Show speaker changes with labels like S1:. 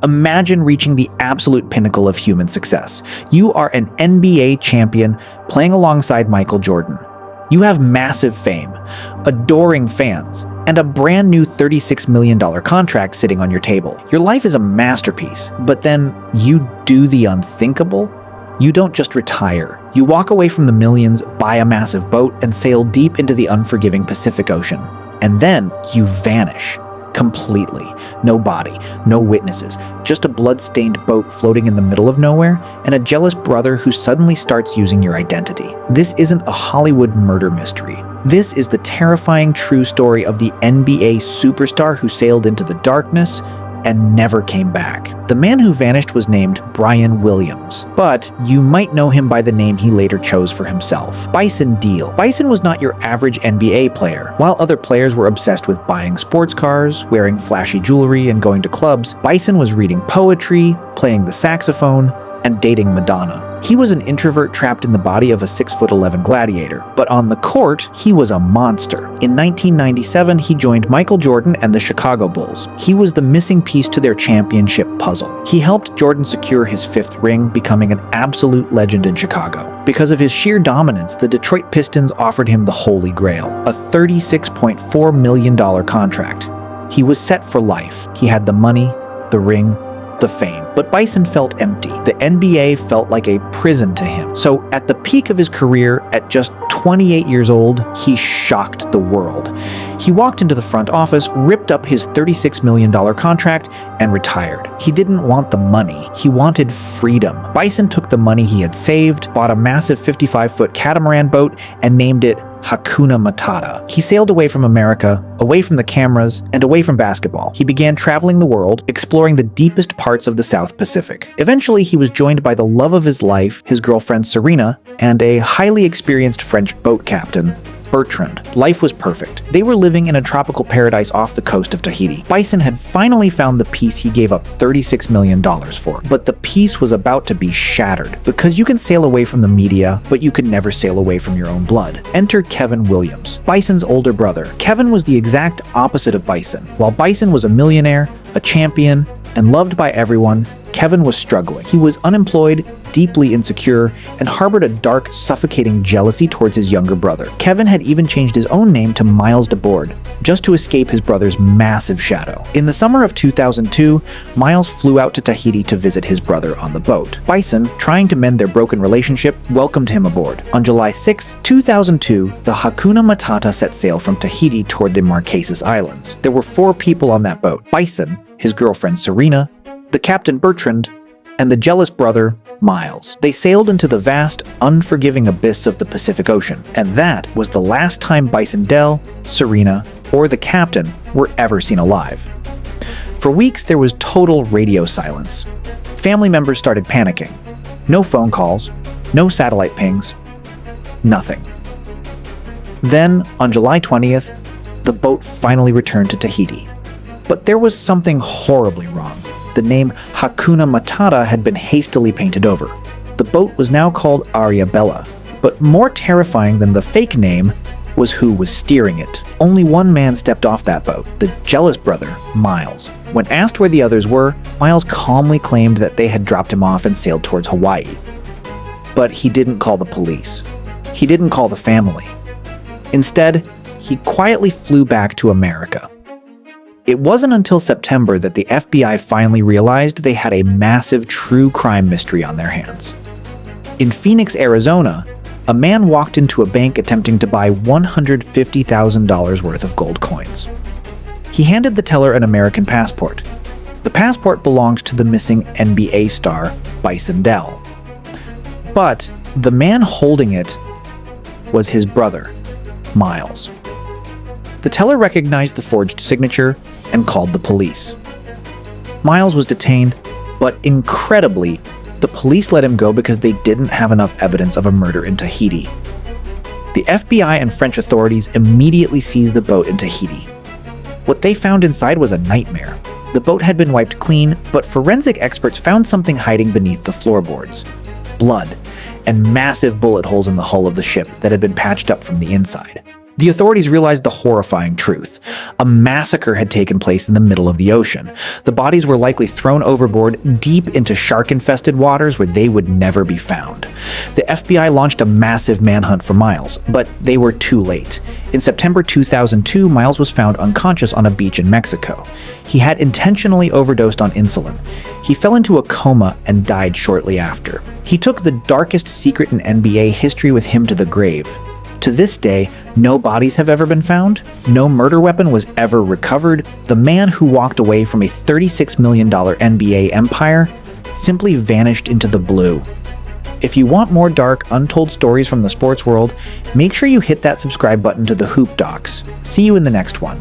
S1: Imagine reaching the absolute pinnacle of human success. You are an NBA champion playing alongside Michael Jordan. You have massive fame, adoring fans, and a brand new $36 million contract sitting on your table. Your life is a masterpiece, but then you do the unthinkable? You don't just retire. You walk away from the millions, buy a massive boat, and sail deep into the unforgiving Pacific Ocean. And then you vanish. Completely. No body, no witnesses, just a blood-stained boat floating in the middle of nowhere, and a jealous brother who suddenly starts using your identity. This isn't a Hollywood murder mystery. This is the terrifying true story of the NBA superstar who sailed into the darkness and never came back. The man who vanished was named Brian Williams, but you might know him by the name he later chose for himself, Bison Dele. Bison was not your average NBA player. While other players were obsessed with buying sports cars, wearing flashy jewelry, and going to clubs, Bison was reading poetry, playing the saxophone, and dating Madonna. He was an introvert trapped in the body of a 6'11" gladiator, but on the court, he was a monster. In 1997, he joined Michael Jordan and the Chicago Bulls. He was the missing piece to their championship puzzle. He helped Jordan secure his 5th ring, becoming an absolute legend in Chicago. Because of his sheer dominance, the Detroit Pistons offered him the Holy Grail, a $36.4 million contract. He was set for life. He had the money, the ring, the fame. But Bison felt empty. The NBA felt like a prison to him. So at the peak of his career, at just 28 years old, he shocked the world. He walked into the front office, ripped up his $36 million contract, and retired. He didn't want the money. He wanted freedom. Bison took the money he had saved, bought a massive 55-foot catamaran boat, and named it Hakuna Matata. He sailed away from America, away from the cameras, and away from basketball. He began traveling the world, exploring the deepest parts of the South Pacific. Eventually, he was joined by the love of his life, his girlfriend Serena, and a highly experienced French boat captain, Bertrand. Life was perfect. They were living in a tropical paradise off the coast of Tahiti. Bison had finally found the piece he gave up $36 million for, but the piece was about to be shattered. Because you can sail away from the media, but you can never sail away from your own blood. Enter Kevin Williams, Bison's older brother. Kevin was the exact opposite of Bison. While Bison was a millionaire, a champion, and loved by everyone, Kevin was struggling. He was unemployed, deeply insecure, and harbored a dark, suffocating jealousy towards his younger brother. Kevin had even changed his own name to Miles DeBoard, just to escape his brother's massive shadow. In the summer of 2002, Miles flew out to Tahiti to visit his brother on the boat. Bison, trying to mend their broken relationship, welcomed him aboard. On July 6, 2002, the Hakuna Matata set sail from Tahiti toward the Marquesas Islands. There were 4 people on that boat: Bison, his girlfriend Serena, the captain Bertrand, and the jealous brother, Miles. They sailed into the vast, unforgiving abyss of the Pacific Ocean, and that was the last time Bison Dele, Serena, or the captain were ever seen alive. For weeks, there was total radio silence. Family members started panicking. No phone calls, no satellite pings, nothing. Then, on July 20th, the boat finally returned to Tahiti. But there was something horribly wrong. The name Hakuna Matata had been hastily painted over. The boat was now called Ariabella, but more terrifying than the fake name was who was steering it. Only one man stepped off that boat, the jealous brother, Miles. When asked where the others were, Miles calmly claimed that they had dropped him off and sailed towards Hawaii. But he didn't call the police. He didn't call the family. Instead, he quietly flew back to America. It wasn't until September that the FBI finally realized they had a massive true crime mystery on their hands. In Phoenix, Arizona, a man walked into a bank attempting to buy $150,000 worth of gold coins. He handed the teller an American passport. The passport belonged to the missing NBA star, Bison Dele. But the man holding it was his brother, Miles. The teller recognized the forged signature and called the police. Miles was detained, but incredibly, the police let him go because they didn't have enough evidence of a murder in Tahiti. The FBI and French authorities immediately seized the boat in Tahiti. What they found inside was a nightmare. The boat had been wiped clean, but forensic experts found something hiding beneath the floorboards: blood and massive bullet holes in the hull of the ship that had been patched up from the inside. The authorities realized the horrifying truth. A massacre had taken place in the middle of the ocean. The bodies were likely thrown overboard deep into shark-infested waters where they would never be found. The FBI launched a massive manhunt for Miles, but they were too late. In September 2002, Miles was found unconscious on a beach in Mexico. He had intentionally overdosed on insulin. He fell into a coma and died shortly after. He took the darkest secret in NBA history with him to the grave. To this day, no bodies have ever been found, no murder weapon was ever recovered. The man who walked away from a $36 million NBA empire simply vanished into the blue. If you want more dark, untold stories from the sports world, make sure you hit that subscribe button to the Hoop Docs. See you in the next one.